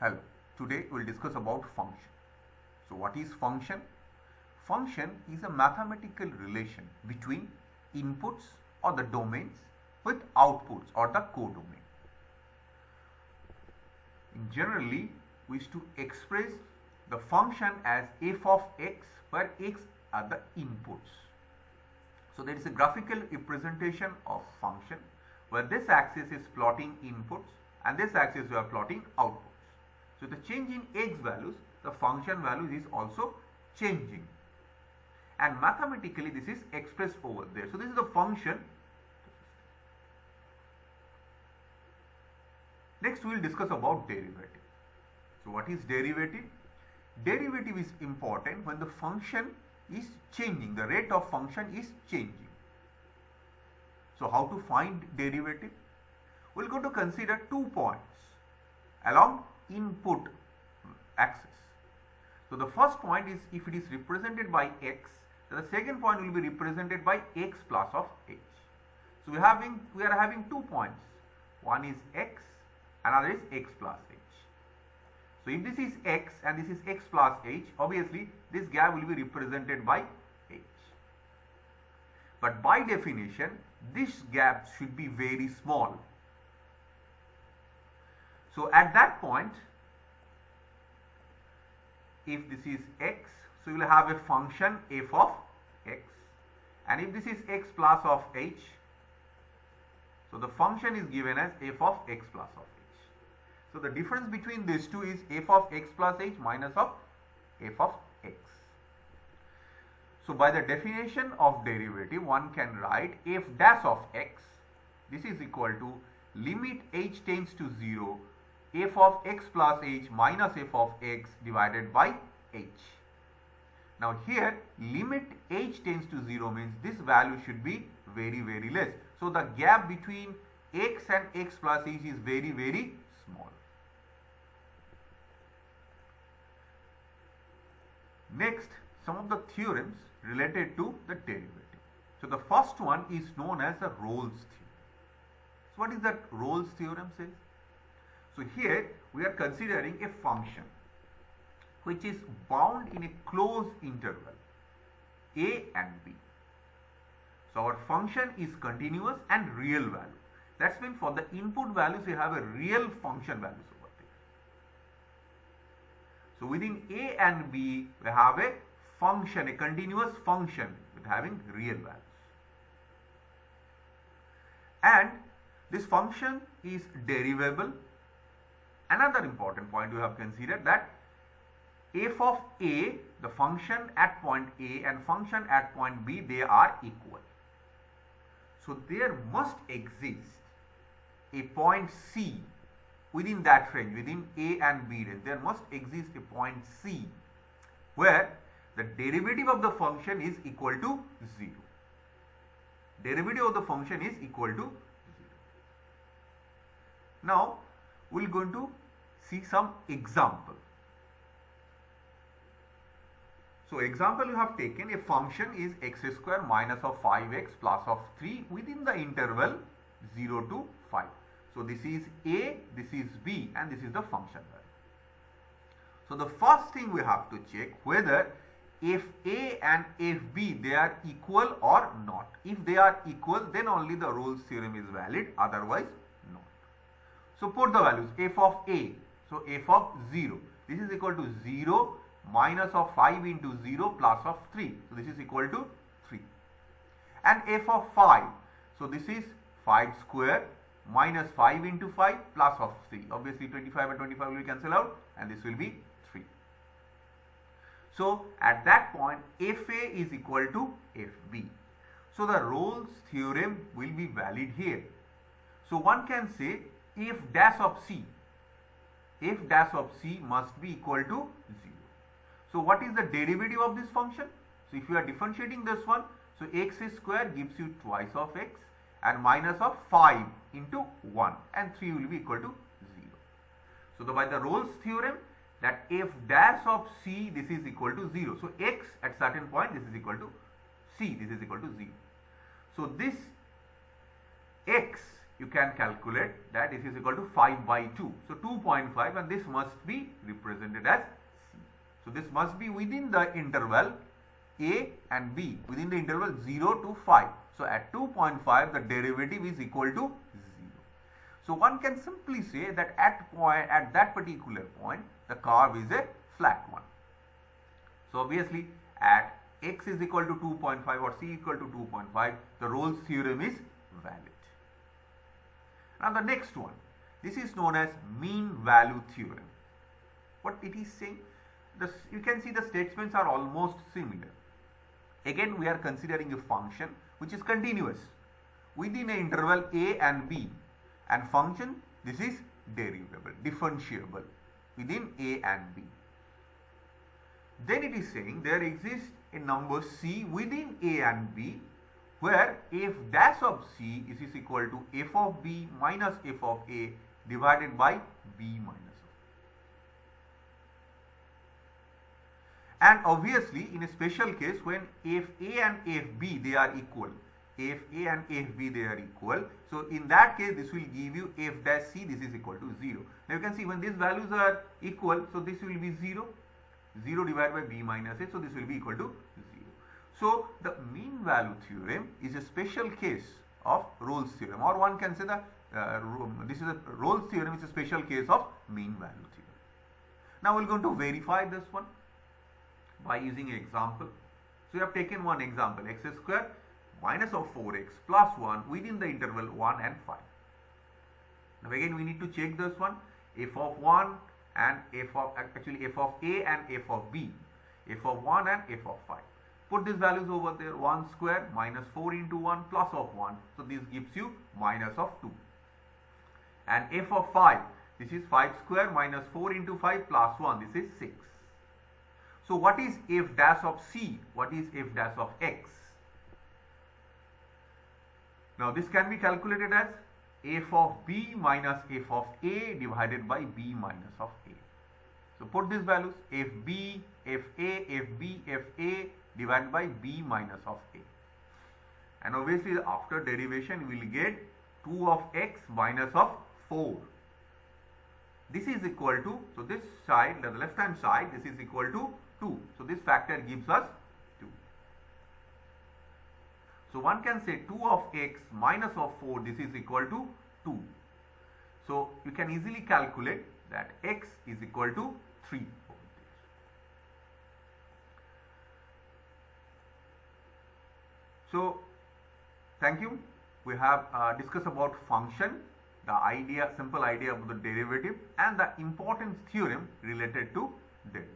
Hello, today we will discuss about function. So what is function? Function is a mathematical relation between inputs or the domains with outputs or the codomain. Generally, we used to express the function as f of x where x are the inputs. So there is a graphical representation of function where this axis is plotting inputs and this axis we are plotting outputs. So the change in x values, the function value is also changing, and mathematically this is expressed over there. So this is the function. Next we will discuss about derivative. So what is derivative? Derivative is important when the function is changing, the rate of function is changing. So how to find derivative? We will go to consider 2 points along input axis. So the first point is if it is represented by x, then the second point will be represented by x plus of h. So we are having 2 points. One is x, another is x plus h. So if this is x and this is x plus h, obviously this gap will be represented by h. But by definition, this gap should be very small. So at that point, if this is x, so you will have a function f of x, and if this is x plus of h, so the function is given as f of x plus of h. So the difference between these two is f of x plus h minus of f of x. So by the definition of derivative, one can write f dash of x, this is equal to limit h tends to 0 f of x plus h minus f of x divided by h. Now here limit h tends to 0 means this value should be very less. So the gap between x and x plus h is very small. Next, some of the theorems related to the derivative. So the first one is known as the Rolle's theorem. So what is that Rolle's theorem says? So here we are considering a function which is bound in a closed interval a and b. So our function is continuous and real value. That's mean for the input values we have a real function values over there. So within a and b we have a function, a continuous function with having real values. And this function is derivable. Another important point we have considered that f of a, the function at point a and function at point b, they are equal. So there must exist a point c within that range, within a and b range. There must exist a point c where the derivative of the function is equal to 0. Derivative of the function is equal to 0. Now we will going to see some example. So example you have taken, a function is x square minus of 5x plus of 3 within the interval 0 to 5. So this is a, this is b, and this is the function value. So the first thing we have to check whether if a and if b they are equal or not. If they are equal, then only the Rolle's theorem is valid, otherwise not. So put the values f of a, so f of 0, this is equal to 0 minus of 5 into 0 plus of 3, so this is equal to 3. And f of 5, so this is 5 square minus 5 into 5 plus of 3, obviously 25 and 25 will cancel out and this will be 3. So at that point fa is equal to fb. So the Rolle's theorem will be valid here. So one can say f dash of c, f dash of c must be equal to 0. So what is the derivative of this function? So if you are differentiating this one, so x square gives you twice of x and minus of 5 into 1 and 3 will be equal to 0. So by the Rolle's theorem, that f dash of c, this is equal to 0. So x at certain point, this is equal to c, this is equal to 0. So this x you can calculate that this is equal to 5 by 2. So 2.5, and this must be represented as c. So this must be within the interval a and b, within the interval 0 to 5. So at 2.5 the derivative is equal to 0. So one can simply say that at that particular point the curve is a flat one. So obviously at x is equal to 2.5 or c equal to 2.5, the Rolle's theorem is valid. Now the next one, this is known as mean value theorem. What it is saying, you can see the statements are almost similar. Again we are considering a function which is continuous within an interval a and b, and function, this is derivable, differentiable within a and b. Then it is saying there exists a number c within a and b, where f dash of c is equal to f of b minus f of a divided by b minus of a. And obviously in a special case, when f a and f b they are equal, f a and f b they are equal, so in that case this will give you f dash c, this is equal to 0. Now you can see when these values are equal, so this will be 0, 0 divided by b minus a, so this will be equal to 0. So the mean value theorem is a special case of Rolle's theorem, or one can say that this is a Rolle's theorem is a special case of mean value theorem. Now we are going to verify this one by using an example. So we have taken one example, x square minus of 4x plus 1 within the interval 1 and 5. Now again we need to check this one, f of 1 and f of a and f of b, f of 1 and f of 5. Put these values over there, 1 square minus 4 into 1 plus of 1, so this gives you minus of 2. And f of 5, this is 5 square minus 4 into 5 plus 1, this is 6. So what is f dash of c? What is f dash of x? Now this can be calculated as f of b minus f of a divided by b minus of a. So put these values, fb, fa, fb, fa divided by b minus of a. And obviously after derivation we will get 2 of x minus of 4. This is equal to, so this side, the left hand side, this is equal to 2. So this factor gives us 2. So one can say 2 of x minus of 4, this is equal to 2. So you can easily calculate that x is equal to 3. So thank you. We have discussed about function, the idea, simple idea of the derivative, and the important theorem related to derivative.